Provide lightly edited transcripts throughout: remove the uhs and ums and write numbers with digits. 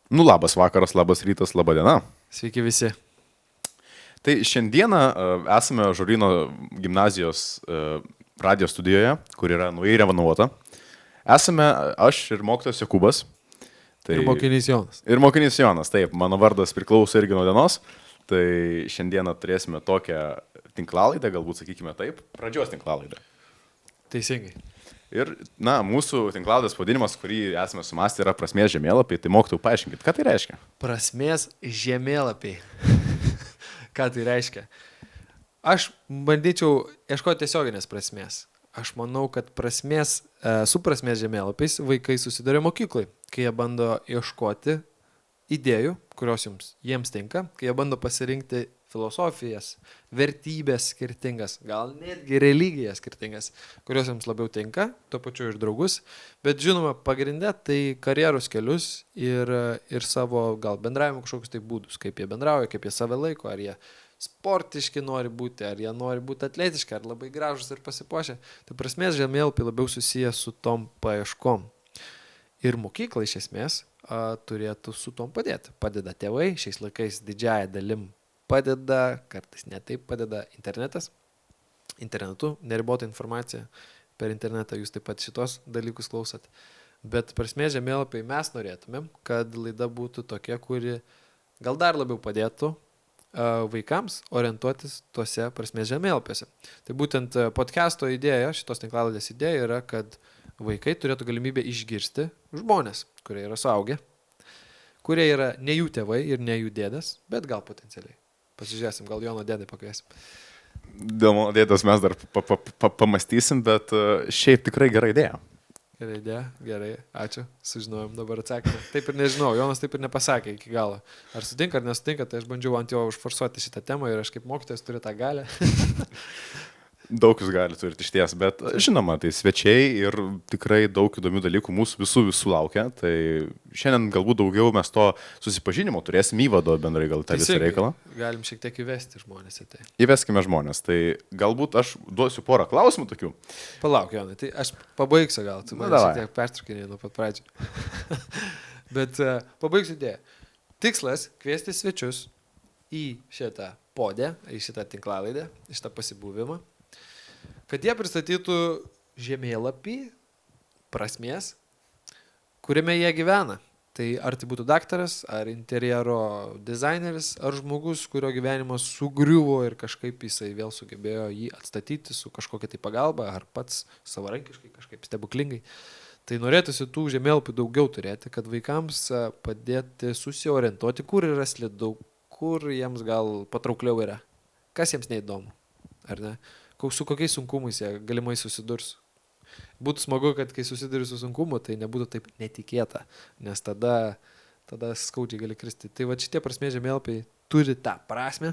Nu, labas vakaras, labas rytas, laba diena. Sveiki visi. Tai šiandieną esame Žolyno gimnazijos radio studijoje, kur yra naujai renovuota. Esame aš ir mokytojas Jokūbas. Tai... Ir mokinys Jonas. Ir mokinys Jonas, taip, mano vardas priklauso irgi nuo dienos. Tai šiandieną turėsime tokią tinklalaidę, galbūt sakykime taip, pradžios tinklalaidę. Teisingai. Ir, na, mūsų tinklalaidės pavadinimas, kurį esame sumastę, yra prasmės žemėlapiai. Tai mokytojau, paaiškinkit, ką tai reiškia? Prasmės žemėlapiai. Ką tai reiškia? Aš bandyčiau ieškoti tiesioginės prasmės. Aš manau, kad su prasmės žemėlapiais vaikai susiduria mokyklai, kai jie bando ieškoti idėjų, kurios jiems tinka, kai jie bando pasirinkti filosofijas, vertybės skirtingas, gal netgi religijas skirtingas, kurios jiems labiau tinka, tuo pačiu ir draugus, bet žinoma, pagrindė tai karjeros kelius ir savo gal bendravimo kažkokius tai būdus, kaip jie bendrauja, kaip jie save laiko, ar jie sportiški nori būti, ar jie nori būti atletiški, ar labai gražus ir pasipuošę. Tai prasmės žemėlapiai labiau susiję su tom paieškom. Ir mokykla iš esmės turėtų su tom padėti. Padeda tėvai, šiais laikais didžiąją dalim padeda, kartais netaip padeda internetas. Internetu, neribota informacija per internetą, jūs taip pat šitos dalykus klausat. Bet prasmės žemėlapiai mes norėtumėm, kad laida būtų tokia, kuri gal dar labiau padėtų vaikams orientuotis tuose prasmės žemėlapiuose. Tai būtent podcast'o idėja, šitos tinklalaidės idėja yra, kad vaikai turėtų galimybę išgirsti žmonės, kurie yra suaugę, kurie yra ne jų tėvai ir ne jų dėdės, bet gal potencialiai. Pasižiūrėsim, gal Jono dėdai pakviesim. Dėl mano dėdos mes dar pamastysim, bet šiaip tikrai gera idėja. Gerai idėja, gerai, ačiū, sužinojom dabar atsakymą. Taip ir nežinau, Jonas taip ir nepasakė iki galo. Ar sutinka ar nesutinka, tai aš bandžiau ant jo užforsuoti šitą temą ir aš kaip mokytojas turiu tą galę. Daug jūs galite turėti iš ties, bet žinoma, tai svečiai ir tikrai daug įdomių dalykų mūsų visų laukia. Tai šiandien galbūt daugiau mes to susipažinimo turėsim įvado bendrai gal tą visą reikalą. Galim šiek tiek įvesti žmonės į tai. Įveskime žmonės. Tai galbūt aš duosiu porą klausimų tokių. Palauk, Jonai, tai aš pabaigsiu gal, tu man šiek tiek pertraukinėjai nuo pat pradžių. Bet pabaigsiu idėją. Tikslas kviesti svečius į šitą podę, į šitą tinklalaidę, į šitą pasibuvimą. Kad jie pristatytų žemėlapį prasmės, kuriame jie gyvena. Tai ar tai būtų daktaras, ar interjero dizaineris, ar žmogus, kurio gyvenimas sugriuvo ir kažkaip jisai vėl sugebėjo jį atstatyti su kažkokia tai pagalba, ar pats savarankiškai, kažkaip stebuklingai. Tai norėtųsi tų žemėlapių daugiau turėti, kad vaikams padėti susiorientuoti, kur yra slidu, kur jiems gal patraukliau yra, kas jiems neįdomu, ar ne? Su kokiais sunkumais jie galimai susidurs. Būtų smagu, kad kai susiduri su sunkumu, tai nebūtų taip netikėta, nes tada skaudžiai gali kristi. Tai va šitie prasmės žemėlapiai turi tą prasme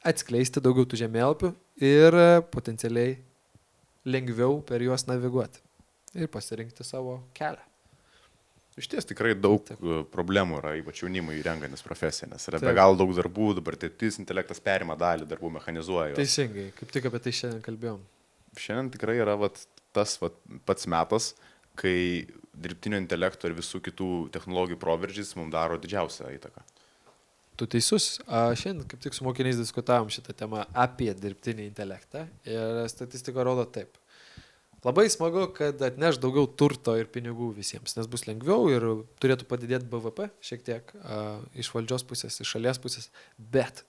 atskleisti daugiau tų žemėlapių ir potencialiai lengviau per juos naviguoti ir pasirinkti savo kelią. Iš ties tikrai daug problemų yra, ypač jaunimui renkantis profesiją, nes yra be galo daug darbų, dabar dirbtinis intelektas perima dalį darbų, mechanizuoja. Teisingai, kaip tik apie tai šiandien kalbėjom. Šiandien tikrai yra tas pats metas, kai dirbtinio intelekto ir visų kitų technologijų proveržys mums daro didžiausią įtaką. Tu teisus. Šiandien kaip tik su mokiniais diskutavom šitą temą apie dirbtinį intelektą ir statistika rodo taip. Labai smagu, kad atneš daugiau turto ir pinigų visiems, nes bus lengviau ir turėtų padidėti BVP šiek tiek iš valdžios pusės, iš šalies pusės, bet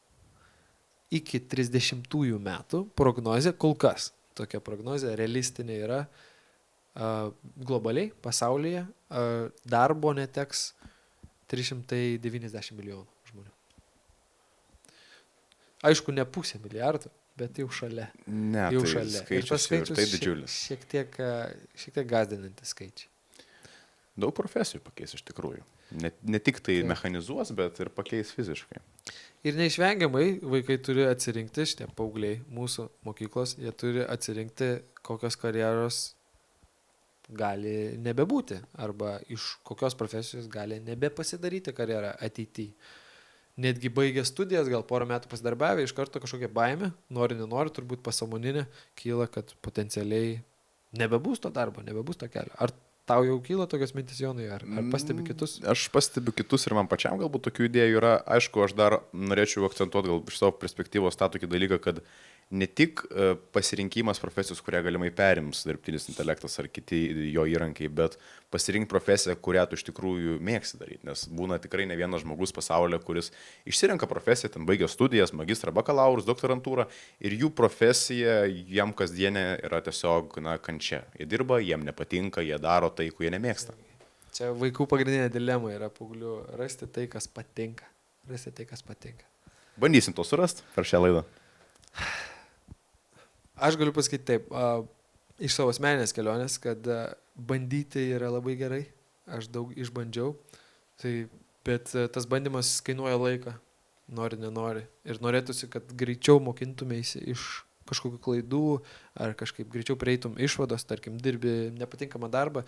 iki 30 metų prognozė, kol kas tokia prognozė realistinė yra globaliai, pasaulyje, darbo neteks 390 milijonų žmonių. Aišku, ne 500 milijardų. Bet jau šalia. Ne, jau tai šalia. skaičius ir tai didžiulis. Šiek tiek gąsdinantys skaičiai. Daug profesijų pakeis iš tikrųjų. Ne tik tai mechanizuos, bet ir pakeis fiziškai. Ir neišvengiamai vaikai turi atsirinkti, šitie paaugliai mūsų mokyklos, jie turi atsirinkti, kokios karjeros gali nebebūti arba iš kokios profesijos gali nebepasidaryti karjerą ateityje. Netgi baigę studijas, gal porą metų pasidarbiavę, iš karto kažkokia baimė, nenori, turbūt pasąmoninė, kyla, kad potencialiai nebebus to darbo, nebebus to kelio. Ar Tau jau kyla tokios mintis, Jonai, ar pastebi kitus? Aš pastebiu kitus ir man pačiam galbūt tokių idėjų yra. Aišku, aš dar norėčiau akcentuoti gal iš savo perspektyvos tą tokį dalyką, kad ne tik pasirinkimas profesijos, kurią galimai perims dirbtinis intelektas ar kiti jo įrankiai, bet pasirinkti profesiją, kurią tu iš tikrųjų mėgsi daryti. Nes būna tikrai ne vienas žmogus pasaulyje, kuris išsirenka profesiją, ten baigia studijas, magistrą, bakalaurus, doktorantūrą ir jų profesija jam kasdienė yra tiesiog kančia. Jie dirba, jiem nepatinka, jie daro tai, ko jie nemėgsta. Čia vaikų pagrindinė dilema yra paauglių rasti tai, kas patinka. Rasti tai, kas patinka. Bandysim to surasti per šią laidą. Aš galiu pasakyti taip, iš savo asmenės kelionės, kad bandyti yra labai gerai, aš daug išbandžiau, bet tas bandymas kainuoja laiką, nori, nenori. Ir norėtųsi, kad greičiau mokintumėsi iš kažkokių klaidų, ar kažkaip greičiau prieitum išvados, tarkim, dirbi nepatinkamą darbą,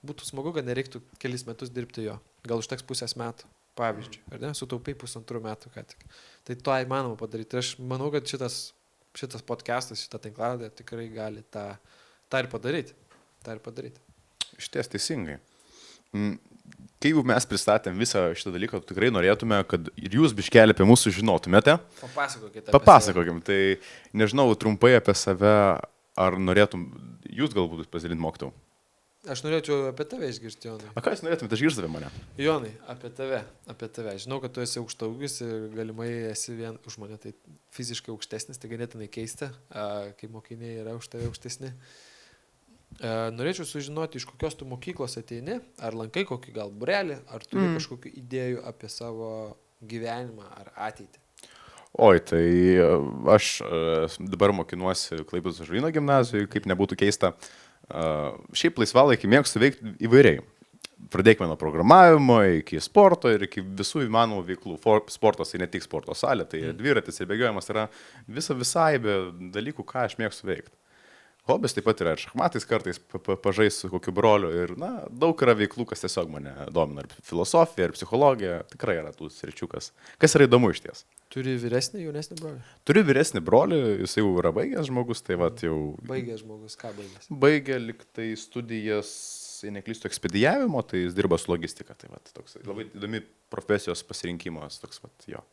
būtų smagu, kad nereiktų kelis metus dirbti jo, gal užteks pusės metų, pavyzdžiui, ar ne, sutaupai 1,5 metų ką tik. Tai to įmanoma padaryti. Aš manau, kad šitas podcastas, šitą tinkladę tikrai gali tą ir padaryti. Išties teisingai. Kai jau mes pristatėm visą šitą dalyką, tikrai norėtume, kad ir jūs biškelį apie mūsų žinotumėte. Papasakokim. Tai nežinau, trumpai apie save, ar norėtum, jūs galbūt pasidalinti mokytojau. Aš norėčiau apie tave išgirsti, Jonai. A ką jūs norėtumėte išgirsti apie mane? Jonai, apie tave. Žinau, kad tu esi aukštaūgis ir galimai esi vien už mane, tai fiziškai aukštesnis, tai ganėtinai keista, kai mokiniai yra už tave aukštesni. Norėčiau sužinoti, iš kokios tu mokyklos ateini, ar lankai kokį gal būrelį, ar turi kažkokių idėjų apie savo gyvenimą ar ateitį. Oi, tai aš dabar mokinuosi Klaipėdos ąžuolyno gimnazijoje, kaip nebūtų keista. Šiaip laisvalaikį mėgstu veikti įvairiai. Pradėkime nuo programavimo, iki sporto ir iki visų įmanomų veiklų. Sportas tai ne tik sporto salė, tai dviratis ir bėgiojimas yra visai be dalykų, ką aš mėgstu veikti. Hobis taip pat yra ir šachmatais kartais pažaisti su kokiu broliu ir daug yra veiklų, kas tiesiog mane domina. Ir filosofija, ir psichologija, tikrai yra tų sričių, kas yra įdomu iš ties. Turi vyresnį, jaunesnį brolį? Turiu vyresnį brolį, jis jau yra baigęs žmogus, tai vat jau... Baigęs žmogus, ką baigęs? Baigė liktai studijas, jei neklystu, ekspedijavimo, tai jis dirba su logistika. Tai vat toks labai įdomi profesijos pasirinkimas, toks vat jo.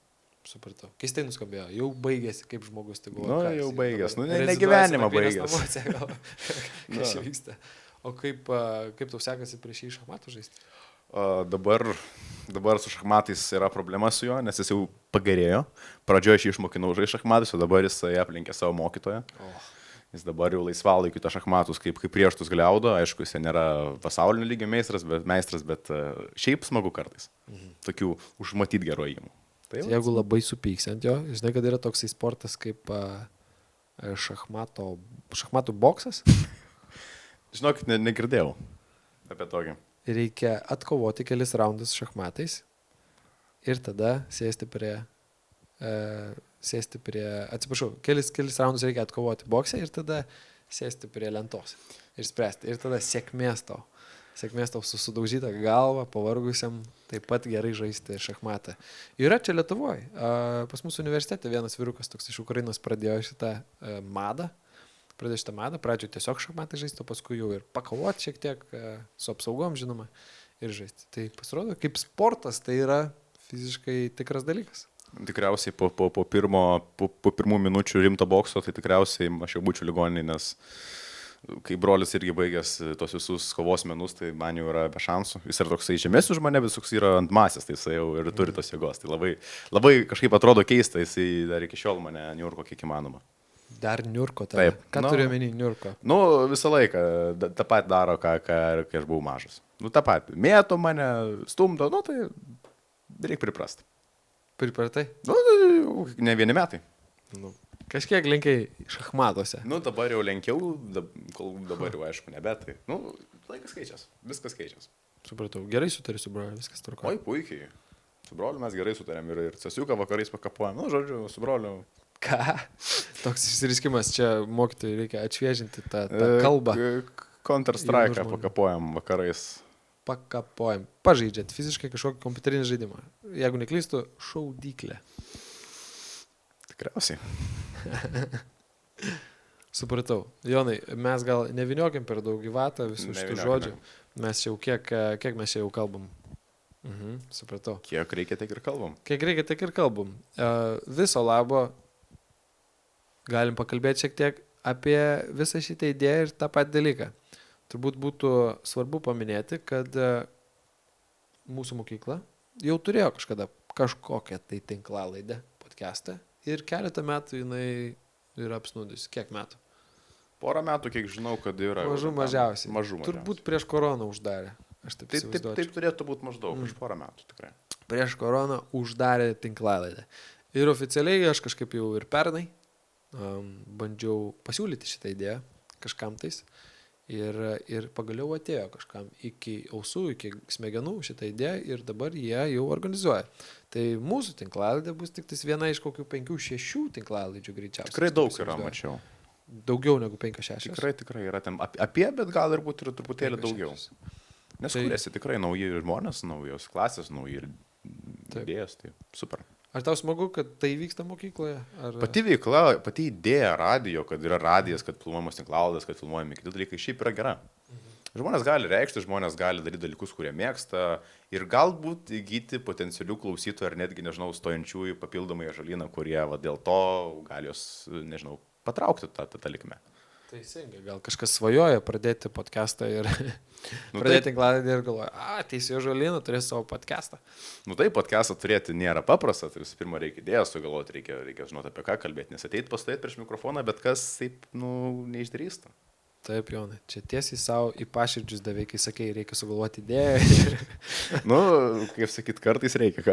Supratau. Keistai nuskambėjo. Jau baigėsi kaip žmogus, tai buvo. Jau baigęs. Ne gyvenimą baigęs. Kas čia vyksta? O kaip tau sekasi prieš jį šachmatų žaisti? Dabar su šachmatais yra problema su juo, nes jis jau pagerėjo. Pradžioje aš jį išmokinau žaisti šachmatus, o dabar jis aplenkė savo mokytoją. Jis dabar jau laisvalaikiu tą šachmatus kaip prieštus gliaudo. Aišku, jis nėra pasaulinio lygio meistras, bet šiaip smagu kartais. Tokių užmatyti gerojimų. Jeigu labai supyks ant jo, žinai, kad yra toksai sportas kaip šachmatų boksas? Žinokit, negirdėjau apie tokį. Reikia atkovoti kelis raundus šachmatais ir tada sėsti prie kelis raundus reikia atkovoti boksą ir tada sėsti prie lentos ir spręsti. Ir tada sėkmės tau su sudaužyta galva, pavargusiam, taip pat gerai žaisti šachmatą. Yra čia Lietuvoje, pas mūsų universitete vienas vyrukas toks iš Ukrainos pradėjo šitą madą, pradžioje tiesiog šachmatą žaisti, o paskui jau ir pakovoti šiek tiek, su apsaugom žinoma, ir žaisti. Tai pasirodo, kaip sportas, tai yra fiziškai tikras dalykas. Tikriausiai po pirmų minučių rimto bokso, tai tikriausiai aš jau būčiau ligoninėje, nes kai brolis irgi baigęs tos visus kovos menus, tai man jau yra be šansų. Jis yra toksai žemesnis už mane, bet toks yra ant masės, tai jis jau ir turi tos jėgos. Tai labai kažkaip atrodo keista, jis dar iki šiol mane niurko kiek įmanoma. Dar niurko tave? Taip. Ką turiu omeny niurko? Visą laiką tą patį daro, kai aš buvau mažas. Tą patį. Mėto mane, stumdo, tai reikia priprasti. Pripratai? Ne vieni metai. Kažkiek lenkiai šachmatuose. Dabar jau lenkiau, dabar jau aišku nebetai. Laikas keičias, viskas keičias. Supratau, gerai sutari su broliu, viskas tvarkoja. Oi, puikiai. Su broliu mes gerai sutarėm ir cesiuką vakarais pakapuojam. Žodžiu, su broliu. Ką? Toks išsiriškimas, čia mokytojai reikia atšviežinti tą kalbą. Counter-Strike pakapuojam vakarais. Pakapuojam. Pažaidžiat fiziškai kažkokį kompiuterinį žaidimą. Jeigu neklystu, šaudyklę. Tikriausiai. Supratau. Jonai, mes gal neviniokim per daug į vatą visų šitų žodžių. Mes jau kiek mes čia jau kalbam? Supratau. Kiek reikia, tiek ir kalbam. Kiek reikia, tiek ir kalbam. Viso labo galim pakalbėti šiek tiek apie visą šitą idėją ir tą patį dalyką. Turbūt būtų svarbu paminėti, kad mūsų mokykla jau turėjo kažkada kažkokią tai tinklalaidę, podcastą ir keletą metų jinai yra apsnūdus. Kiek metų? Porą metų, kiek žinau, kad yra. Mažiausiai. Mažų. Turbūt prieš koroną uždarė. Aš taip Taip turėtų būti maždaug prieš porą metų, tikrai. Prieš koroną uždarė tinklalaidę. Ir oficialiai aš kažkaip jau ir pernai bandžiau pasiūlyti šitą idėją kažkam tais. Ir pagaliau atėjo kažkam iki ausų, iki smegenų šitą idėją ir dabar jie jau organizuoja. Tai mūsų tinklalaidė bus tik viena iš kokių 5-6 tinklalaidžių greičiausiai. Tikrai daug yra, mačiau. Daugiau negu 5-6. Tikrai yra ten apie, bet gal ir būtų ir truputėlį daugiau. Nes kuriasi tikrai nauji žmonės, naujos klasės, nauji idėjas, tai super. Ar tau smagu, kad tai vyksta mokykloje? Ar... Pati veikla, pati idėja radijo, kad yra radijas, kad filmuojamas tinklalaidas, kad filmuojami kiti dalykai, šiaip yra gera. Žmonės gali reikšti, žmonės gali daryti dalykus, kurie mėgsta ir galbūt įgyti potencialių klausytojų ar netgi, nežinau, stojančiųjų papildomai žalyną, kurie dėl to gali jos, nežinau, patraukti tą likmę. Teisingai, gal kažkas svajoja pradėti podcastą ir pradėti tinklalaidę ir galvoja, ateisiu žalyną, turėsiu savo podcastą. Tai podcastą turėti nėra paprasta, tai visų pirma reikia idėjas sugalvoti, reikia žinoti apie ką kalbėti, nes ateit pastovėti prieš mikrofoną, bet kas taip, neišdrįsta. Taip, Jonai, čia tiesiai savo į paširdžius davė, kai sakei, reikia sugalvoti idėją. Kaip sakyt, kartais reikia.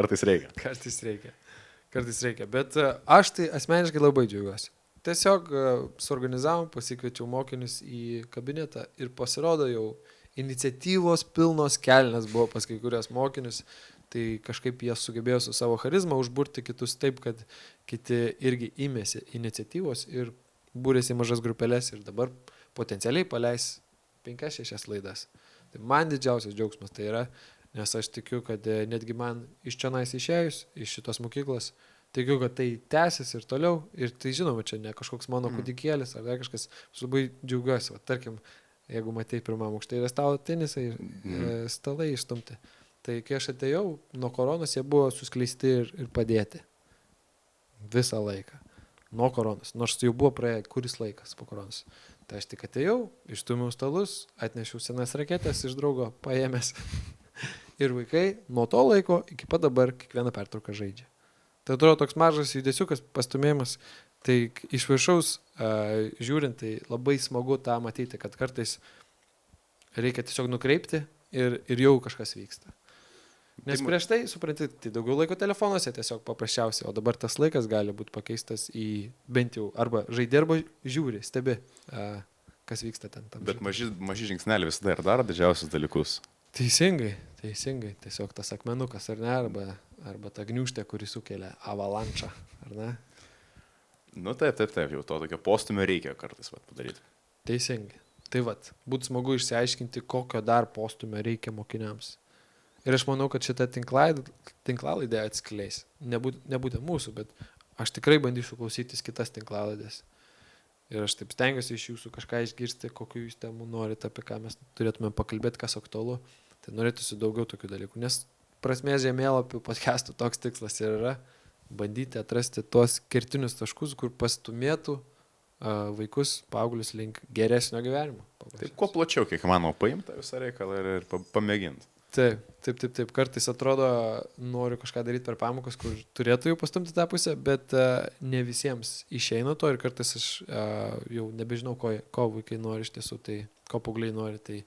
Kartais reikia, bet aš tai asmeniškai labai džiaugiuosi. Tiesiog suorganizavom, pasikviečiau mokinius į kabinetą ir pasirodo jau iniciatyvos pilnos kelnes buvo pas kai kurios mokinius, tai kažkaip jie sugebėjo su savo charizma užburti kitus taip, kad kiti irgi įmėsi iniciatyvos ir būrėsi mažas grupelės ir dabar potencialiai paleis 5-6 laidas. Tai man didžiausias džiaugsmas tai yra, nes aš tikiu, kad netgi man iš čionais išėjus, iš šitos mokyklos, tikiu, kad tai tęsis ir toliau. Ir tai žinoma, čia ne kažkoks mano kūdikėlis ar kažkas. Aš labai džiaugiuosi. Tarkim, jeigu matei pirmam aukštai yra stalo tenisai ir stalai išstumti. Tai kai aš atėjau, nuo koronos jie buvo suskleisti ir padėti. Visą laiką. Nuo koronos. Nors jau buvo praėję kuris laikas po koronos. Tai aš tik atėjau, išstumiau stalus, atnešiau senas raketės iš draugo, paėmęs. Ir vaikai nuo to laiko iki pat dabar kiekvieną pertrauką žaidžia. Tai atrodo toks mažas judesiukas, pastumėjimas, tai iš viršaus žiūrint, tai labai smagu tą matyti, kad kartais reikia tiesiog nukreipti ir jau kažkas vyksta. Nes prieš tai, supranti, tai daugiau laiko telefonuose tiesiog paprasčiausiai, o dabar tas laikas gali būti pakeistas į bent jau arba žaidė, arba žiūri, stebi, kas vyksta ten. Bet maži žingsneliai visada ir daro didžiausius dalykus. Teisingai, tiesiog tas akmenukas, ar ne, arba ta gniūžtė, kuri sukelia avalančą, ar ne? Taip, jau to tokio postumio reikia kartais padaryti. Teisingai. Tai būtų smagu išsiaiškinti, kokio dar postumio reikia mokiniams. Ir aš manau, kad šitą tinklalaidė atskleis. Nebūtent mūsų, bet aš tikrai bandysiu klausytis kitas tinklalaidės. Ir aš taip stengiuosi iš jūsų kažką išgirsti, kokių jūs temų norite, apie ką mes turėtume pakalbėti, kas aktualu. Tai norėtųsi daugiau tokių dalykų. Nes prasmės žemėlapių podcastų toks tikslas ir yra bandyti atrasti tuos kertinius taškus, kur pastumėtų vaikus, paauglius link geresnio gyvenimo. Taip, kuo plačiau, kiek manau, paimti visą reikalą ir pamėginti. Taip. Kartais atrodo, noriu kažką daryti per pamokas, kur turėtų jau pastumti tą pusę, bet ne visiems išeina to ir kartais aš jau nebežinau, ko vaikai nori iš tiesų, tai ko paaugliai nori, tai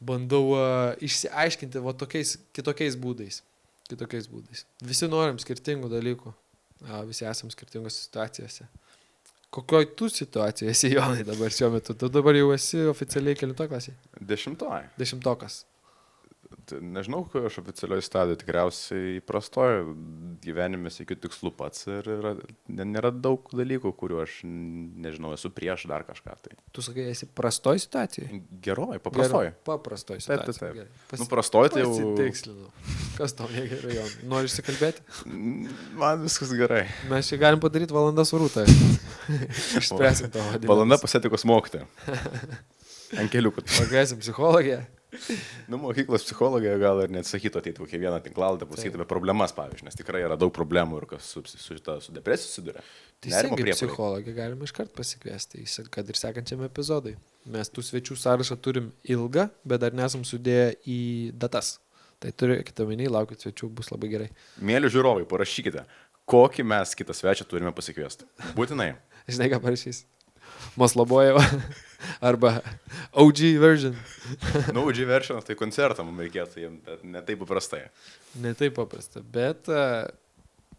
bandau išsiaiškinti tokiais kitokiais būdais. Visi norim skirtingų dalykų, visi esam skirtingose situacijose. Kokioj tu situacijoje esi, Jonai, dabar šiuo metu? Tu dabar jau esi oficialiai kelinto klasėje? 10. 10. Nežinau, kai aš oficialioj stadijoje tikriausiai įprastoju gyvenime siekiu tikslų pats ir nėra daug dalykų, kuriuo aš, nežinau, esu prieš dar kažką. Tai. Tu sakai, esi prastoj situacijoje? Geroj, paprastoj. Paprastoj situacijoje. Taip. Prastoj tai jau... Pasitikslinu. Kas tau negerai, Jonai? Nori išsikalbėti? Man viskas gerai. Mes čia galim padaryti valandą su Rūta. Išspręsim tavo vadinimą. Valanda pas etikos mokytoją. Ant keliukų. Pakviesim psichologiją. Nu, mokyklos psichologija gal ir neatsakytų ateiti kokią vieną tinklalaidę, pasakyti apie problemas, pavyzdžiui, nes tikrai yra daug problemų ir kas su depresija susiduria. Teisingai, psichologija galima iškart pasikviesti, kad ir sekančiam epizodai. Mes tų svečių sąrašą turim ilgą, bet dar nesam sudėję į datas. Tai turėkite omeny, laukit svečių, bus labai gerai. Mėly žiūrovai, parašykite, kokį mes kitą svečią turime pasikviesti. Būtinai. Žinai, ką parašys? Moslobojeva arba OG version. Nu, OG version, tai koncertam reikėtų, ne taip paprastai. Ne taip paprasta, bet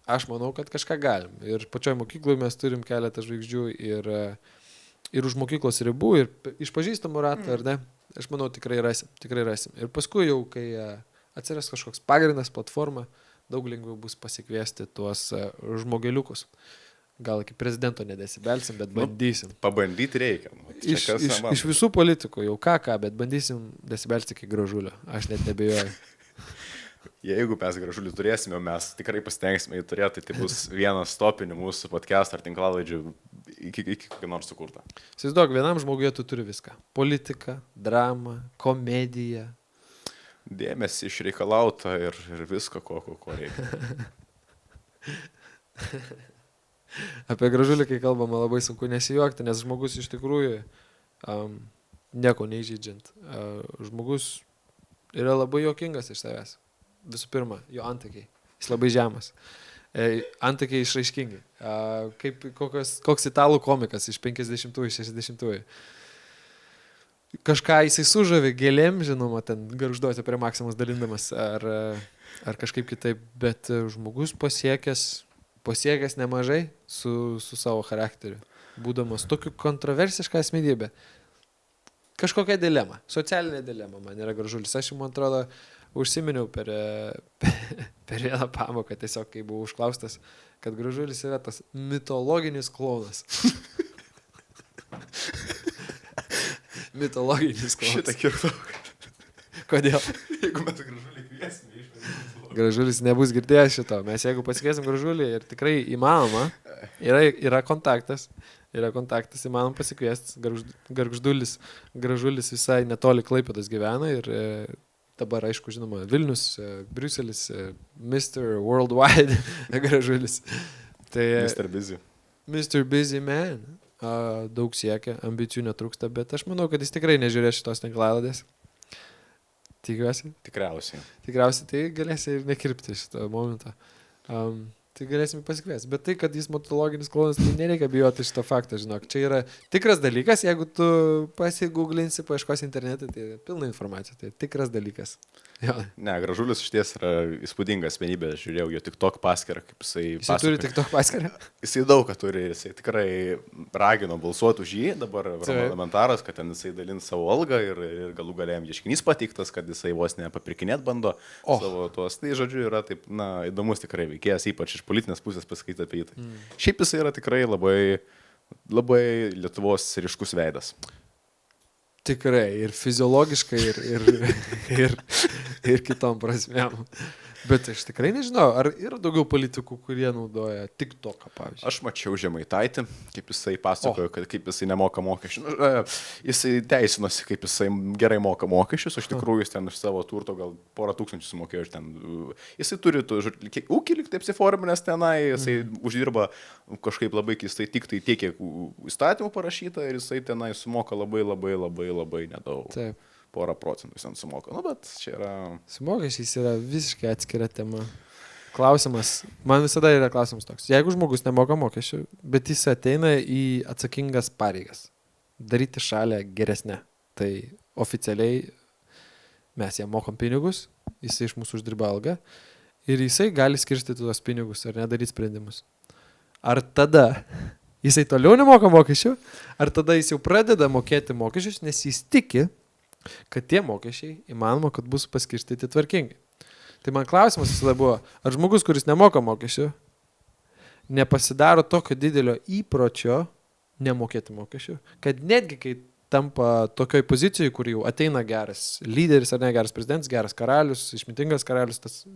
aš manau, kad kažką galim. Ir pačioj mokykloje mes turim keletą žvaigždžių ir už mokyklos ribų, ir iš pažįstamų ratų, ar ne? Aš manau, tikrai rasim. Ir paskui jau, kai atsiras kažkoks pagrindas, platforma, daug lengviau bus pasikviesti tuos žmogeliukus. Gal iki prezidento nedesibelsim, bet bandysim. Pabandyti reikia. Iš visų politikų jau ką, bet bandysim desibelsti iki Gražulio. Aš net nebejoju. Jeigu mes Gražulį turėsime, mes tikrai pasitengsime jį turėti, tai bus vienas topinių mūsų podcast ar tinklalaidžių iki kokį nors sukurtą. Įsivaizduok, vienam žmoguje tu turi viską. Politika, drama, komedija. Dėmesį išreikalauta ir visko, ko reikia. Apie Gražulį, kai kalbama, labai sunku nesijuokti, nes žmogus iš tikrųjų nieko neįžeidžiant. Žmogus yra labai juokingas iš savęs. Visų pirma, jo antakiai. Jis labai žemas. Antakiai išraiškingi. Koks italų komikas iš 50-ųjų, 60-ųjų. Kažką jisai sužavi gėlėm, žinoma, ten garžduoti prie Maksimos dalindamas ar kažkaip kitaip, bet žmogus pasiekęs nemažai su savo charakteriu, būdamas tokiu kontroversišką asmenybę. Kažkokia dilema, socialinė dilema man yra Gražulis. Aš, man atrodo, užsiminiau per vieną pamoką, tiesiog kai buvau užklaustas, kad Gražulis yra tas mitologinis klounas. Mitologinis klounas. Šitą kirtau. Kodėl? Jeigu mes Gražulį kviesime, Gražulis nebus girdėjęs šito. Mes jeigu pasikviesim Gražulį ir tikrai įmanoma, yra kontaktas, įmanom pasikviesti. Gražulis visai netoli Klaipėdos gyvena ir dabar, aišku, žinoma, Vilnius, Briuselis, Mr. Worldwide Gražulis. Tai, Mr. Busy Man. Daug siekia, ambicijų netrūksta, bet aš manau, kad jis tikrai nežiūrės šitos tinklaladės. Tikiuosi. Tikriausiai tai galėsi ir nekirpti šitą momentą. Tai galėsim pasikviesti. Bet tai, kad jis mitologinis klounas, tai nereikia bijoti šito fakto, žinok. Čia yra tikras dalykas, jeigu tu pasigūglinsi, paieškosi internete, tai pilna informacija, tai tikras dalykas. Jo. Ne, Gražulis išties yra įspūdinga asmenybė, žiūrėjau jo TikTok paskyrą, kaip jisai turi TikTok paskyrą? Jisai daug ką turi, jisai tikrai ragino balsuoti už jį, dabar parlamentaras, kad ten jisai dalins savo algą ir galų galėjom ieškinys pateiktas, kad jisai vos nepapirkinėt bando savo tuos. Tai žodžiu yra taip, įdomus tikrai veikėjas, ypač iš politinės pusės paskaityti apie jį. Šiaip jisai yra tikrai labai, labai Lietuvos ryškus veidas. Tikrai, ir fiziologiškai, ir kitom prasmėm. Bet aš tikrai nežinau, ar yra daugiau politikų, kurie naudoja TikToką, pavyzdžiui. Aš mačiau Žemaitaitį, kaip jisai pasakojo, kaip jisai nemoka mokesčių. Jisai teisinosi, kaip jisai gerai moka mokesčius, iš tikrųjų jis ten iš savo turto gal porą tūkstančių sumokėjo. Jisai turi ūkį lyg taip siforminės tenai, jisai uždirba kažkaip labai keistai tik tai tiek, kiek įstatymų parašyta ir jisai tenai sumoka labai nedaug. Taip. Porą procentų jis ten sumoka. Bet čia yra... Su mokesčiais yra visiškai atskira tema. Klausimas, man visada yra klausimas toks. Jeigu žmogus nemoka mokesčių, bet jis ateina į atsakingas pareigas, daryti šalę geresnę, tai oficialiai mes jam mokam pinigus, jisai iš mūsų uždirba algą ir jisai gali skirstyti tuos pinigus ar nedaryti sprendimus. Ar tada jisai toliau nemoka mokesčių, ar tada jis jau pradeda mokėti mokesčius, nes jis tiki, kad tie mokesčiai įmanoma, kad bus paskirstyti tvarkingai. Tai man klausimas visada buvo, ar žmogus, kuris nemoka mokesčių, nepasidaro tokio didelio įpročio nemokėti mokesčių, kad netgi kai tampa tokioj pozicijoje, kur jau ateina geras lyderis ar ne geras prezidentas, geras karalius, išmintingas karalius, tas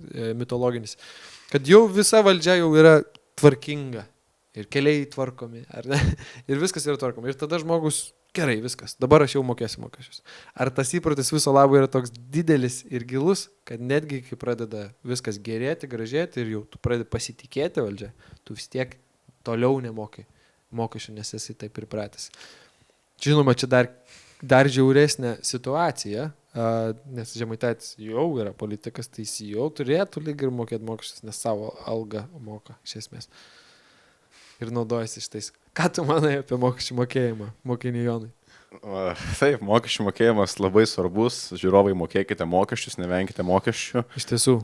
mitologinis, kad jau visa valdžia jau yra tvarkinga ir keliai tvarkomi, ar ne? Ir viskas yra tvarkomi. Ir tada žmogus Gerai, viskas. Dabar aš jau mokėsiu mokesčius. Ar tas įprotis viso labo yra toks didelis ir gilus, kad netgi kai pradeda viskas gerėti, gražėti ir jau tu pradedi pasitikėti valdžia, tu vis tiek toliau nemoki mokesčių, nes esi taip pripratęs. Žinoma, čia dar žiauresnė situacija, nes Žemaitaitis jau yra politikas, tai jis jau turėtų lyg ir mokėti mokesčius, nes savo algą moka iš esmės. Ir naudojasi šitais. Ką tu manai apie mokesčių mokėjimą, mokinį Jonai? Taip, mokesčių mokėjimas labai svarbus. Žiūrovai, mokėkite mokesčius, nevenkite mokesčių. Iš tiesų.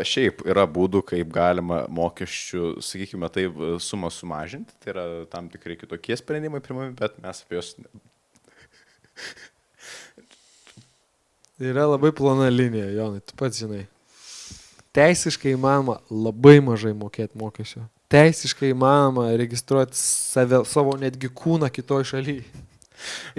Šiaip yra būdų, kaip galima mokesčių, sakykime, taip, sumą sumažinti. Tai yra tam tikrai kitokie sprendimai primami, bet mes apie juos... Yra labai plona linija, Jonai, tu pats žinai. Teisiškai įmanoma labai mažai mokėti mokesčio. Teisiškai įmanoma registruoti savo netgi kūną kitoj šalyje.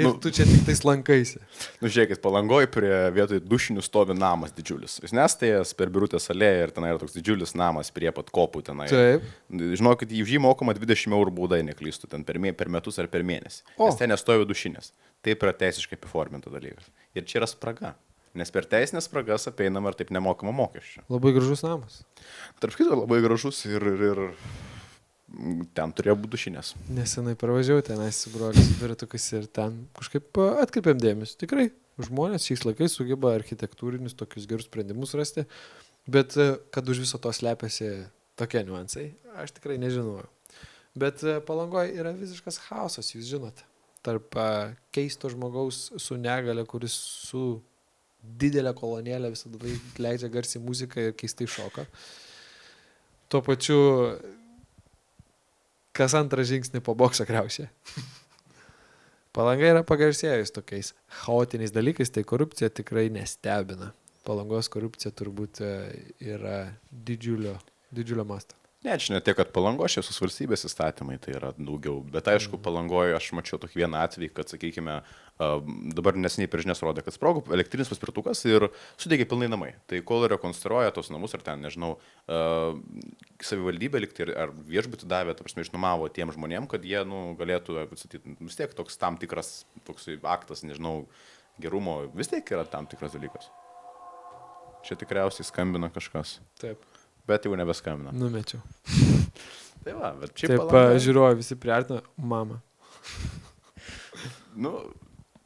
Ir tu čia tik tais lankaisi. Žiūrėkit, Palangoj prie vietoj dušinių stovi namas didžiulis. Jūs nestėjęs per Birutės alėją ir ten yra toks didžiulis namas prie pat kopų tenai. Taip. Žinokit, į jį mokama 20 eurų bauda, neklystu, ten per metus ar per mėnesį. Nes ten nestovi dušinės. Taip yra teisiškai apiforminta dalykas. Ir čia yra spraga. Nes per teisinės spragas apeinama ir taip nemokama mokesčio. Labai gražus namas. Tarp kito labai gražus ir ten turėjo būti dušinės. Nesenai pravažiavau tenais su broliu su dviratukais ir ten kažkaip atkreipėm dėmesį. Tikrai, žmonės šiais laikais sugeba architektūrinius tokius gerus sprendimus rasti, bet kad už viso to slepiasi tokie niuansai, aš tikrai nežinojau. Bet Palangoje yra visiškas chaosas, jūs žinote. Tarp keisto žmogaus su negale, kuris su didelę kolonėlę visada leidžia garsiai muziką ir keistai šoka. Tuo pačiu kas antrą žingsnį po bokso kriaušė. Palanga yra pagarsėjus tokiais chaotiniais dalykais, tai korupcija tikrai nestebina. Palangos korupcija turbūt yra didžiulio masto. Ne, čia ne tiek, kad Palangoje visos valstybės įstatymai tai yra daugiau, bet aišku, Palangoje aš mačiau tokį vieną atvejį, kad, sakykime, dabar nesiniai per žinias rodė, kad sprogo elektrinis paspirtukas ir sudegė pilnai namai. Tai kol rekonstruoja tos namus ar ten, nežinau, savivaldybė likti ar viešbutį davė, ta prasme, išnuomavo tiem žmonėm, kad jie galėtų, vis tiek toks tam tikras toks aktas, nežinau, gerumo, vis tiek yra tam tikras dalykas. Čia tikriausiai skambina kažkas. Taip. Bet jau nebeskambina. Numečiau. Tai va, bet šiaip Taip, žiūroju, visi priartina mamą.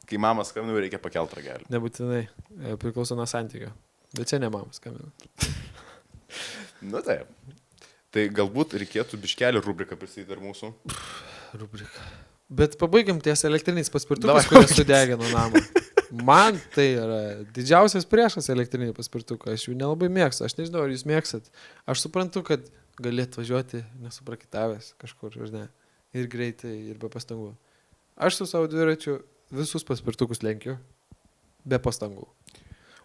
Kai mama skambina, reikia pakelti ragelį. Nebūtinai, priklauso nuo santykio. Bet čia ne mama skambina. Taip. Tai galbūt reikėtų biškelį rubriką pristatyti dar mūsų. Rubrika. Bet pabaigiam ties elektriniais paspirtukais, kurie sudegino namą. Man tai yra didžiausias priešas elektriniai paspirtukai. Aš jų nelabai mėgstu. Aš nežinau, ar jūs mėgstat. Aš suprantu, kad galėt važiuoti nesuprakitavęs kažkur, žinai, ir greitai, ir be pastangų. Aš su savo dviračiu visus paspirtukus lenkiu be pastangų.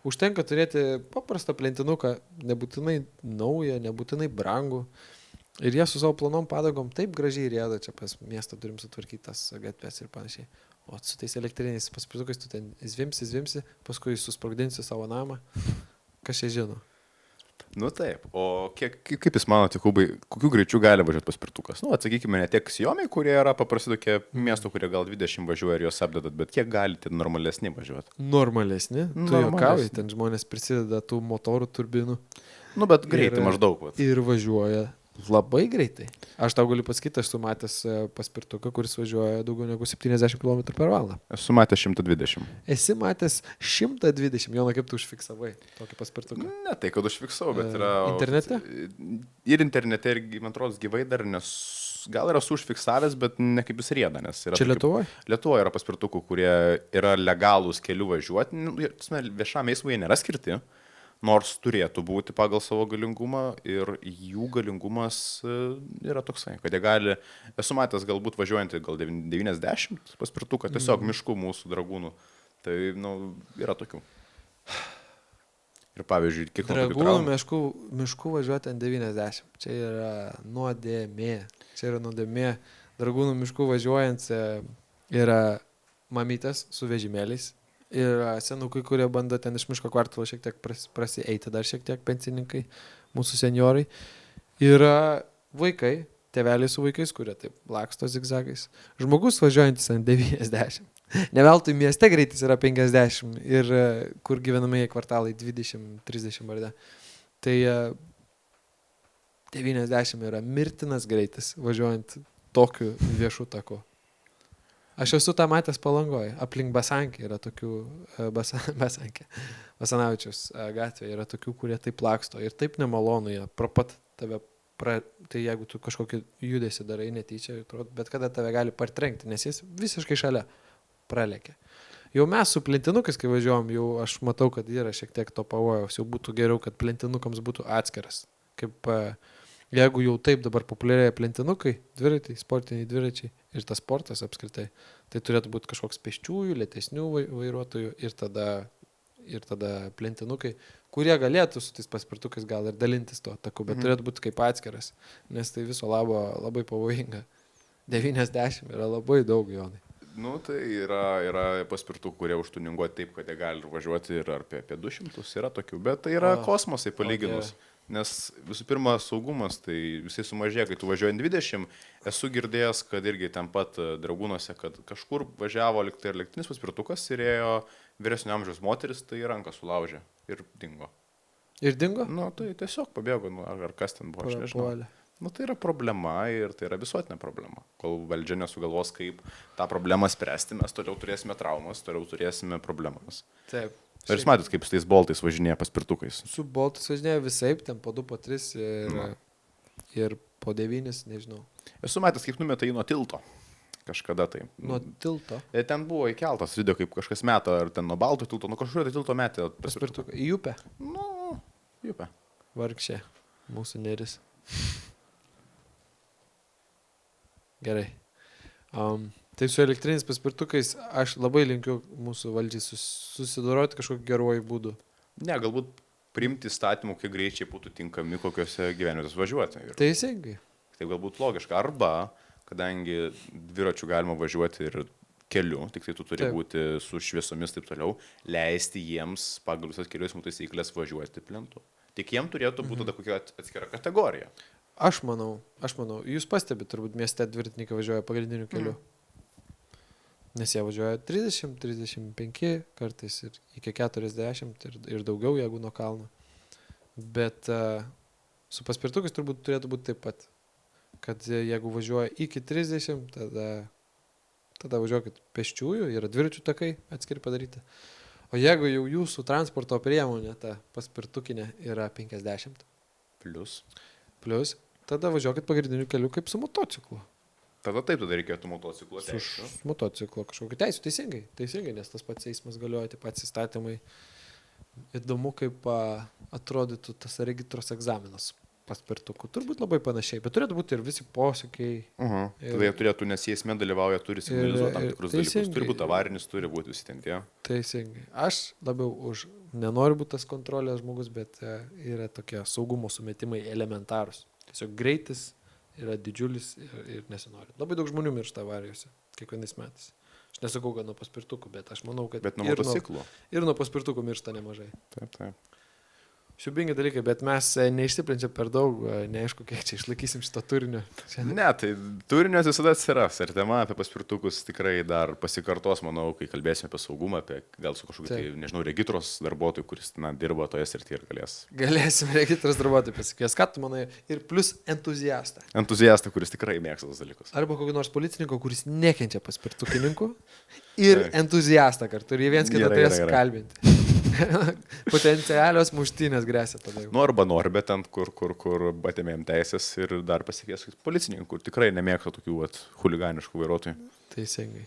Užtenka turėti paprastą plentinuką, nebūtinai naują, nebūtinai brangų. Ir jie su savo plonom padagom taip gražiai rėda, čia pas miestą turim sutvarkytas gatves ir panašiai. O su tais elektriniais paspirtukais tu ten zvimsi, paskui susprogdinsi savo namą. Kas čia žino? Taip. O kaip jūs manote, Kubai, kokiu greičiu gali važiuoti paspirtukas? Atsakykime, ne tiek Xiaomi, kurie yra paprasti tokie miesto, kurie gal 20 važiuoja ir juos apdedat, bet kiek galite normalesni važiuoti? Normalesni? Tu juokauji, ten žmonės prisideda tų motorų turbinų. Bet greitai maždaug. Ir važiuoja labai greitai. Aš tau galiu pasakyti, aš esu matęs paspirtuką, kuris važiuoja daugiau negu 70 km/h. Esu matęs 120. Esi matęs 120. Jona, kaip tu užfiksavai tokį paspirtuką? Ne tai, kad užfiksavau, bet yra... Internete? Ir internete, ir, man atrodo, gyvai dar, nes gal yra užfiksavęs, bet ne kaip jis rieda, nes yra... Čia Lietuvoje? Lietuvoje yra paspirtukų, kurie yra legalūs kelių važiuoti. Viešam eismui jie nėra skirti. Nors turėtų būti pagal savo galingumą ir jų galingumas yra toksai, kad jie gali, esu matęs galbūt važiuojantį gal 90 paspirtuką, tiesiog miškų mūsų dragūnų, tai yra tokių. Ir pavyzdžiui, kiek dragūnų miškų važiuoti ant 90, čia yra nuodėmė, dragūnų miškų važiuojant yra mamytės su vežimėliais. Ir senukai, kurie bando ten iš miško kvartalo šiek tiek prasieiti, dar šiek tiek pensininkai, mūsų senjorai. Yra vaikai, tėveliai su vaikais, kurie taip laksto zigzagais. Žmogus važiuojantis ant 90. Neveltui mieste greitis yra 50 ir kur gyvenamieji kvartalai 20-30 ar ne. Tai 90 yra mirtinas greitis važiuojant tokiu viešu taku. Aš esu tą matęs Palangoje. Aplink Basankį yra tokių, Basanavičiaus gatvėje yra tokių, kurie taip laksto ir taip nemalonu jie. Pat tave, tai jeigu tu kažkokį judesį darai netyčia, bet kada tave gali partrenkti, nes jis visiškai šalia pralekia. Jau mes su plentinukais, kai važiuojam, jau aš matau, kad yra šiek tiek to pavojaus. Jau būtų geriau, kad plentinukams būtų atskiras. Kaip jeigu jau taip dabar populiarėja plentinukai, dviratai, sportiniai dviračiai ir tas sportas apskritai, tai turėtų būti kažkoks pėsčiųjų, lėtesnių vairuotojų ir tada plentinukai, kurie galėtų su tais paspirtukais gal ir dalintis to taku, bet turėtų būti kaip atskiras, nes tai viso labo labai pavojinga. 90 yra labai daug, Jonai. Nu, tai yra paspirtukų, kurie užtuninguoti taip, kad jie gali važiuoti ir apie 200, yra tokių, bet tai yra kosmosai palyginus. Nes visų pirma, saugumas, tai visai sumažėja, kai tu važiuoji 20, esu girdėjęs, kad irgi ten pat Dragūnuose, kad kažkur važiavo elektrinis paspirtukas ir ėjo vyresnio amžiaus moteris, tai ranką sulaužė ir dingo. Ir dingo? Nu, tai tiesiog pabėgo, ar kas ten buvo, aš nežinau. Nu, tai yra problema ir tai yra visuotinė problema. Kol valdžia nesugalvos, kaip tą problemą spręsti, mes toliau turėsime traumas, toliau turėsime problemas. Taip. Ar jūs matėt, kaip su tais boltais važinėja paspirtukais? Su boltais važinėja visaip, ten po 2, po 3 ir po 9, nežinau. Esu matęs, kaip numeta jį nuo tilto. Kažkada tai. Nuo tilto? Ten buvo įkeltas video, kaip kažkas meta, ar ten nuo balto tilto, nuo kažkurio tai tilto metė paspirtuką. Į upę? Nu, į upę. Vargšė, mūsų neris. Gerai. Tai su elektriniais paspirtukais aš labai linkiu mūsų valdžiai susidoroti kažkokiu geruoju būdu. Ne, galbūt priimti įstatymų, kiek greičiai būtų tinkami kokiuose gyvenvietės važiuoti. Teisingai. Tai galbūt logiška. Arba, kadangi dviračių galima važiuoti ir keliu, tik tai tu turi būti su šviesomis taip toliau, leisti jiems pagal visas kelių eismų taisyklės važiuoti plentu. Tik jiem turėtų būti tada kokia atskira kategorija. Aš manau, jūs pastebite, turbūt mieste dviratininkai važiuoja pagrindiniu keliu. Nes jie važiuoja 30, 35 kartais ir iki 40 ir daugiau, jeigu nuo kalno. Bet su paspirtukais turbūt turėtų būti taip pat, kad jeigu važiuoja iki 30, tada važiuokit pėsčiųjų, yra dviračių takai atskiri padaryti. O jeigu jau jūsų transporto priemonė, ta paspirtukinė, yra 50 plus, tada važiuokit pagrindiniu keliu kaip su motociklu. Tada taip, tada reikėtų motociklo teisų. Su motociklo kažkokiu teisų, teisingai, nes tas pats eismas galioja, tie patys įstatymai. Įdomu, kaip atrodytų tas regitros egzaminas paspirtukų. Turbūt labai panašiai, bet turėtų būti ir visi posūkiai. Tada jie turėtų, nes jie esmė dalyvauja, turi signalizuoti tam tikrus dalykus. Turi būti avarinis, turi būti visi ten tie. Teisingai. Aš labiau už, nenoriu būti tas kontrolės žmogus, bet yra tokie saugumo sumetimai elementarūs. Tiesiog greitis yra didžiulis ir nesinori. Labai daug žmonių miršta avarijose kiekvienais metais. Aš nesakau, kad nuo paspirtukų, bet aš manau, kad nuo motociklų. Ir nuo paspirtukų miršta nemažai. Taip. Šiubingi dalykai, bet mes neišsiplenčiam per daug, neaišku, kiek čia išlaikysim šito turinio. Ne, tai turinio visada atsiras. Ir tema apie paspirtukus tikrai dar pasikartos, manau, kai kalbėsime apie saugumą, apie gal su kažkokiu, tai, nežinau, regitros darbuotoju, kuris dirba toje srityje ir galės. Galėsim regitros darbuotojui pasikvies, ką tu manai, ir plus entuziastą. Entuziastą, kuris tikrai mėgsta tos dalykus. Arba kokį nors policininką, kuris nekenčia paspirtukininkų. Ir entuziastą kartu. Ir jie viens kitą turės kalbinti. Potencialios muštynės grėsia tada jau. Nu, arba nori, bet ten, kur atėmėjom teisės ir dar pasikvies policininkų, kur tikrai nemėgsta tokių huliganiškų vairuotojų. Teisingai.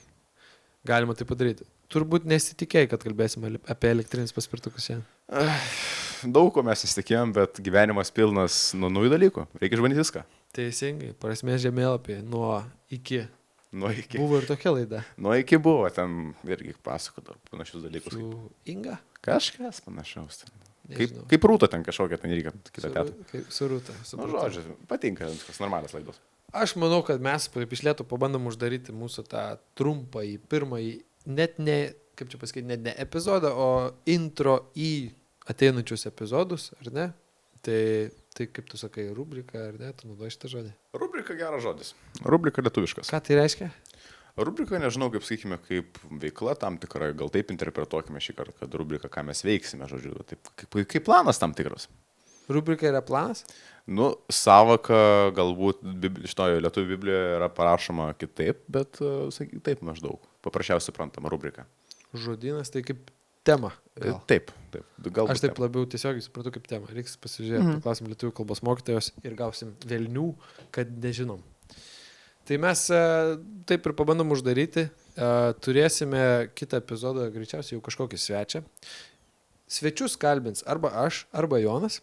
Galima tai padaryti. Turbūt nesitikėjai, kad kalbėsime apie elektrinius paspirtukus šiandien. Daug ko mes įsitikėjom, bet gyvenimas pilnas nuo naujų dalykų. Reikia išbandyti viską. Teisingai. Prasmės žemėlapį nuo iki. Buvo ir tokia laida. Nuo iki buvo, ten irgi pasakodavo panašius dalykus. Su Inga? Kažkas panašaus. Kaip Rūta ten kažkokia, ten reikia kitą tetą. Su Rūta. Nu, žodžiu, patinka, kas normalios laidos. Aš manau, kad mes iš lėto pabandom uždaryti mūsų tą trumpąjį, pirmąjį, net ne, kaip čia pasakyti, net ne epizodą, o intro į ateinančius epizodus, ar ne? Tai Tai kaip tu sakai, rubrika ar ne, tu naudoji šitą žodį? Rubrika geras žodis. Rubrika lietuviškas. Ką tai reiškia? Rubrika, nežinau, kaip sakykime, kaip veikla tam tikra, gal taip interpretuokime šį kartą, kad rubrika, ką mes veiksime, žodžiu, taip, kaip planas tam tikras. Rubrika yra planas? Nu, savaka galbūt šitoje lietuvių Biblijoje yra parašoma kitaip, bet taip maždaug. Paprasčiausiai suprantama rubrika. Žodynas tai kaip tema. Gal. Taip. Galbūt Aš taip labiau tiesiogiai supratau kaip tema. Reiks pasižiūrėti, paklausim lietuvių kalbos mokytojos ir gausim velnių, kad nežinom. Tai mes taip ir pabandom uždaryti. Turėsime kitą epizodą, greičiausiai jau kažkokį svečią. Svečius kalbins arba aš, arba Jonas,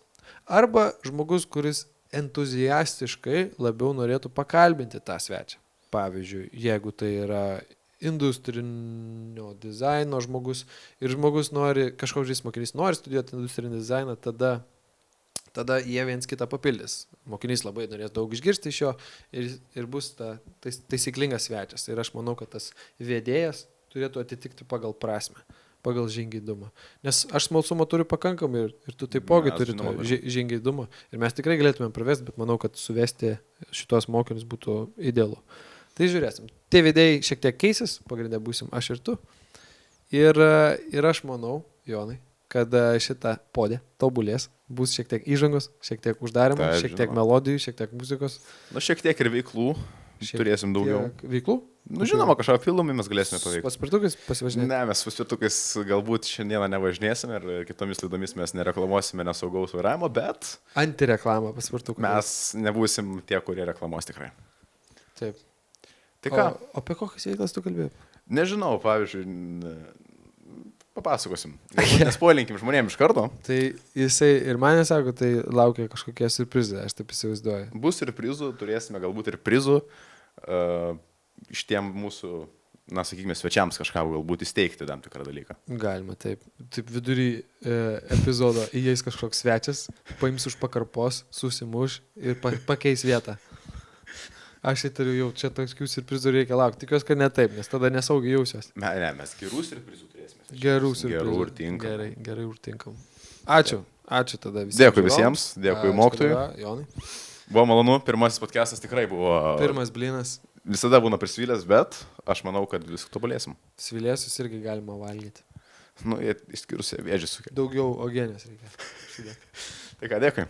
arba žmogus, kuris entuziastiškai labiau norėtų pakalbinti tą svečią. Pavyzdžiui, jeigu tai yra industrinio dizaino žmogus ir žmogus nori, kažkoks mokinys nori studijuoti industrinį dizainą, tada jie viens kitą papildys. Mokinys labai norės daug išgirsti iš jo ir bus taisyklingas svečias. Ir aš manau, kad tas vedėjas turėtų atitikti pagal prasme, pagal žingeidumą. Nes aš smalsumo turiu pakankamai ir tu taipogi turi žingeidumą. Ir mes tikrai galėtume pravesti, bet manau, kad suvesti šitos mokinius būtų idealu. Tai žiūrėsim. Tie vedėjai šiek tiek keisis, pagrindę būsim aš ir tu. Ir aš manau, Jonai, kad šitą podė tobulės, bus šiek tiek įžangos, šiek tiek uždarimo, šiek tiek melodijų, šiek tiek muzikos. Nu, šiek tiek ir veiklų. Turėsim daugiau. Veiklų? Nu, žinoma, kažką filmui mes galėsime paveikti. Paspirtukais pasivažinėti? Ne, mes paspirtukais galbūt šiandieną nevažinėsime ir kitomis laidomis mes nereklamuosime nesaugaus vairavimo, bet... Antireklamą paspirtukų. Mes nebūsim tie, kurie reklamuos tikrai. Taip. Tai ką? O apie kokias veiklas tu kalbėjai? Nežinau, pavyzdžiui, papasakosim. Nespoilinkim žmonėms iš karto. Tai jisai ir mane sako, tai laukia kažkokie surprizai, aš taip įsivaizduoju. Bus ir prizų, turėsime galbūt ir prizų iš tiem mūsų, na, sakykime, svečiams kažką galbūt įsteigti tam tikrą dalyką. Galima, taip. Taip vidury epizodo įeis kažkoks svečias, paims už pakarpos, susimuš ir pakeis vietą. Aš įtariu jau, čia tokių surprizų reikia laukti. Tikiuosi, kad ne taip, nes tada nesaugiai jausiuos. Ne, mes gerų surprizų turėsime. Gerų surprizų. Gerų ir tinkam. Gerai ir tinkam. Ačiū tada visiems. Dėkui visiems, dėkui mokytojui. Jonai. Buvo malonu, pirmasis podcastas tikrai buvo... Pirmas blinas. Visada būna prisvilęs, bet aš manau, kad vis tobulėsim. Svilėsius irgi galima valgyti. Nu, išskyrus vėžį sukelia. Daugiau ogienės reikia. Tai ką, dėkui.